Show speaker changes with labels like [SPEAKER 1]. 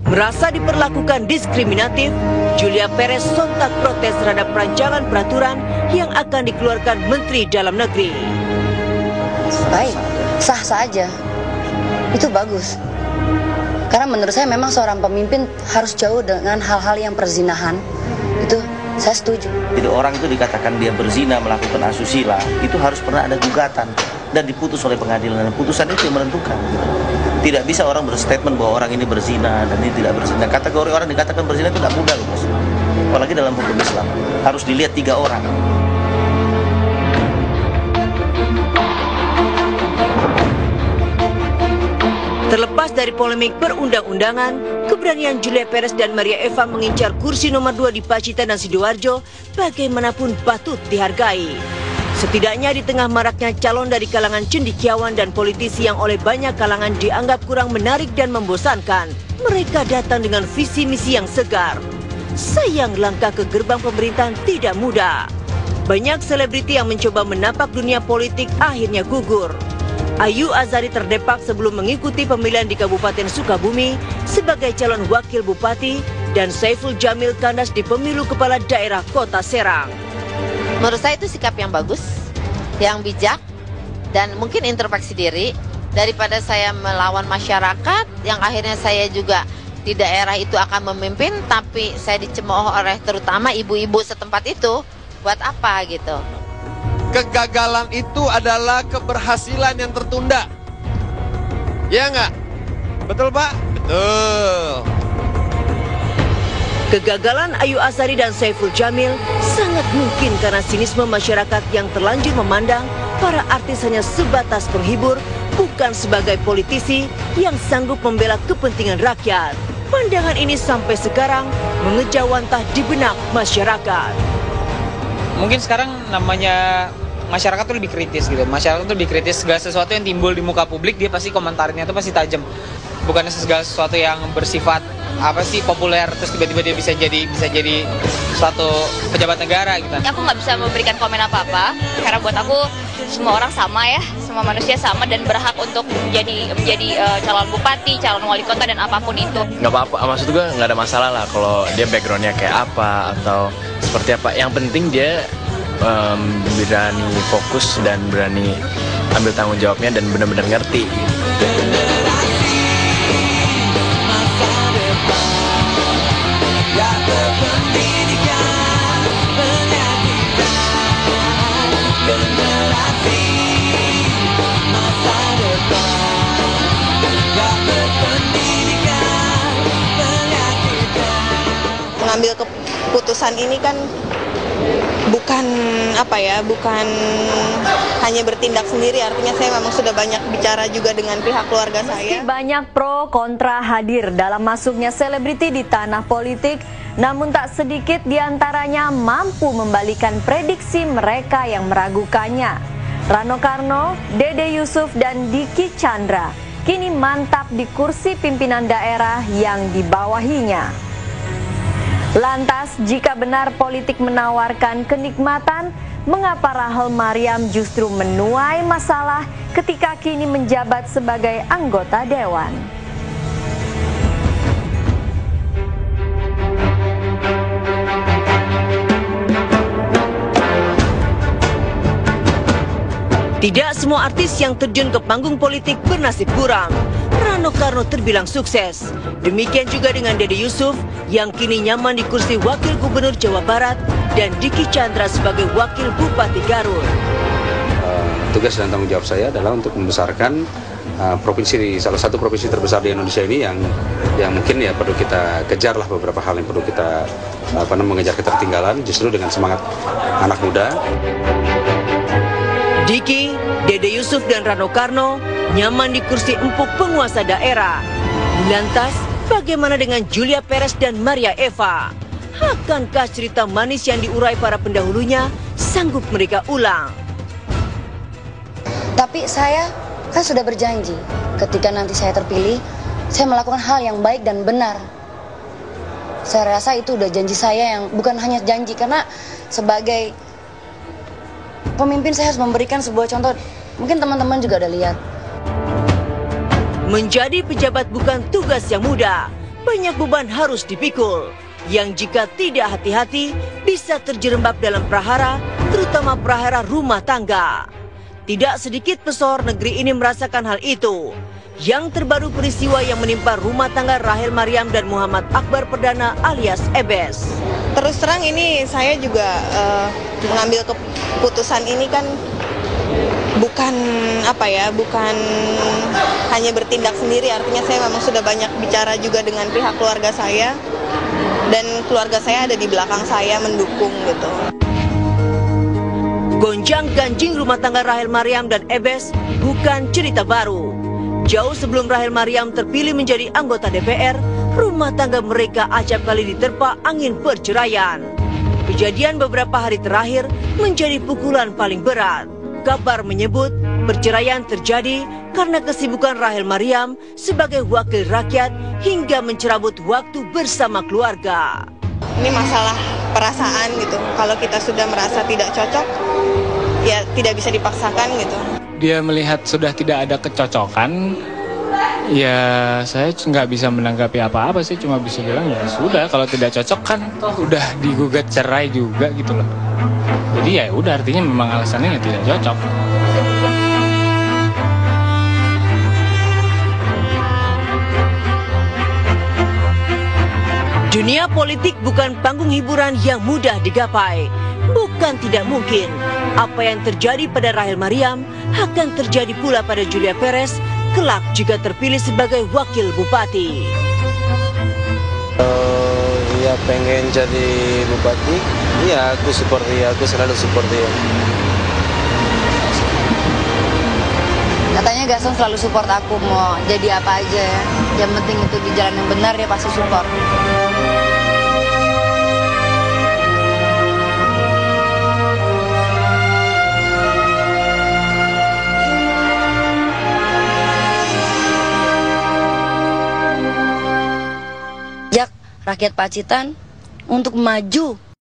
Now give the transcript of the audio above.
[SPEAKER 1] Merasa diperlakukan diskriminatif, Julia Perez sontak protes terhadap rancangan peraturan yang akan dikeluarkan Menteri Dalam Negeri.
[SPEAKER 2] Baik, sah saja. Itu bagus. Karena menurut saya memang seorang pemimpin harus jauh dengan hal-hal yang perzinahan. Itu saya setuju.
[SPEAKER 3] Jadi orang itu dikatakan dia berzina, melakukan asusila, itu harus pernah ada gugatan dan diputus oleh pengadilan. Dan putusan itu yang menentukan. Tidak bisa orang berstatement bahwa orang ini berzina dan ini tidak berzina. Kategori orang dikatakan berzina itu tidak mudah loh, Mas. Apalagi dalam hukum Islam. Harus dilihat 3 orang.
[SPEAKER 1] Terlepas dari polemik perundang-undangan, keberanian Julia Perez dan Maria Eva mengincar kursi nomor 2 di Pacitan dan Sidoarjo bagaimanapun patut dihargai. Setidaknya di tengah maraknya calon dari kalangan cendekiawan dan politisi yang oleh banyak kalangan dianggap kurang menarik dan membosankan, mereka datang dengan visi misi yang segar. Sayang langkah ke gerbang pemerintahan tidak mudah. Banyak selebriti yang mencoba menapak dunia politik akhirnya gugur. Ayu Azari terdepak sebelum mengikuti pemilihan di Kabupaten Sukabumi sebagai calon wakil bupati dan Saiful Jamil kandas di pemilu kepala daerah Kota Serang.
[SPEAKER 4] Menurut saya itu sikap yang bagus, yang bijak, dan mungkin introspeksi diri daripada saya melawan masyarakat yang akhirnya saya juga di daerah itu akan memimpin, tapi saya dicemooh oleh terutama ibu-ibu setempat itu, buat apa gitu.
[SPEAKER 5] Kegagalan itu adalah keberhasilan yang tertunda. Ya nggak? Betul, Pak? Betul.
[SPEAKER 1] Kegagalan Ayu Azari dan Saiful Jamil sangat mungkin karena sinisme masyarakat yang terlanjur memandang para artis hanya sebatas penghibur, bukan sebagai politisi yang sanggup membela kepentingan rakyat. Pandangan ini sampai sekarang mengejawantah di benak masyarakat.
[SPEAKER 6] Mungkin sekarang namanya masyarakat tuh lebih kritis gitu. Masyarakat tuh lebih kritis, segala sesuatu yang timbul di muka publik dia pasti komentarnya tuh pasti tajam. Bukan segala sesuatu yang bersifat populer terus tiba-tiba dia bisa jadi suatu pejabat negara gitu.
[SPEAKER 7] Aku nggak bisa memberikan komen apa-apa karena buat aku semua orang sama ya, semua manusia sama dan berhak untuk menjadi calon bupati, calon wali kota dan apapun itu.
[SPEAKER 8] Nggak apa-apa, maksud gue nggak ada masalah lah kalau dia backgroundnya kayak apa atau seperti apa. Yang penting dia berani fokus dan berani ambil tanggung jawabnya dan benar-benar ngerti.
[SPEAKER 9] Mengambil keputusan ini kan bukan hanya bertindak sendiri, artinya saya memang sudah banyak bicara juga dengan pihak keluarga saya.
[SPEAKER 10] Banyak pro kontra hadir dalam masuknya selebriti di tanah politik, namun tak sedikit diantaranya mampu membalikan prediksi mereka yang meragukannya. Rano Karno, Dede Yusuf dan Diki Chandra kini mantap di kursi pimpinan daerah yang dibawahinya. Lantas, jika benar politik menawarkan kenikmatan, mengapa Rahel Mariam justru menuai masalah ketika kini menjabat sebagai anggota dewan?
[SPEAKER 1] Tidak semua artis yang terjun ke panggung politik bernasib kurang. Rano Karno terbilang sukses. Demikian juga dengan Dede Yusuf yang kini nyaman di kursi Wakil Gubernur Jawa Barat dan Diki Chandra sebagai Wakil Bupati Garut.
[SPEAKER 11] Tugas dan tanggung jawab saya adalah untuk membesarkan salah satu provinsi terbesar di Indonesia ini yang mungkin ya perlu kita kejar lah beberapa hal yang perlu kita mengejar ketertinggalan justru dengan semangat anak muda.
[SPEAKER 1] Diki, Dede Yusuf dan Rano Karno nyaman di kursi empuk penguasa daerah. Lantas, bagaimana dengan Julia Perez dan Maria Eva? Akankah cerita manis yang diurai para pendahulunya sanggup mereka ulang?
[SPEAKER 2] Tapi saya kan sudah berjanji ketika nanti saya terpilih, saya melakukan hal yang baik dan benar. Saya rasa itu udah janji saya yang bukan hanya janji, karena sebagai pemimpin saya harus memberikan sebuah contoh. Mungkin teman-teman juga udah lihat.
[SPEAKER 1] Menjadi pejabat bukan tugas yang mudah. banyak beban harus dipikul, yang jika tidak hati-hati bisa terjerembab dalam prahara, terutama prahara rumah tangga. Tidak sedikit pesohor negeri ini merasakan hal itu. Yang terbaru peristiwa yang menimpa rumah tangga Rahel Mariam dan Muhammad Akbar Perdana alias Ebes.
[SPEAKER 9] Terus terang ini saya juga mengambil keputusan ini kan bukan bukan hanya bertindak sendiri, artinya saya memang sudah banyak bicara juga dengan pihak keluarga saya dan keluarga saya ada di belakang saya mendukung gitu.
[SPEAKER 1] Gonjang-ganjing rumah tangga Rahel Mariam dan Ebes bukan cerita baru. Jauh sebelum Rahel Mariam terpilih menjadi anggota DPR, rumah tangga mereka acap kali diterpa angin perceraian. Kejadian beberapa hari terakhir menjadi pukulan paling berat. Kabar menyebut perceraian terjadi karena kesibukan Rahel Mariam sebagai wakil rakyat hingga mencerabut waktu bersama keluarga.
[SPEAKER 9] Ini masalah perasaan gitu. Kalau kita sudah merasa tidak cocok, ya tidak bisa dipaksakan gitu.
[SPEAKER 12] Dia melihat sudah tidak ada kecocokan, ya saya nggak bisa menanggapi apa-apa sih, cuma bisa bilang ya sudah, kalau tidak cocok kan udah digugat cerai juga gitu loh. Jadi ya udah, artinya memang alasannya ya tidak cocok.
[SPEAKER 1] Dunia politik bukan panggung hiburan yang mudah digapai. Bukan tidak mungkin, apa yang terjadi pada Rahel Mariam akan terjadi pula pada Julia Perez kelak jika terpilih sebagai wakil bupati.
[SPEAKER 13] Ya pengen jadi bupati, ya aku selalu support dia.
[SPEAKER 2] Katanya Gason selalu support aku, mau jadi apa aja ya. Yang penting itu di jalan yang benar, dia pasti support. Rakyat Pacitan untuk maju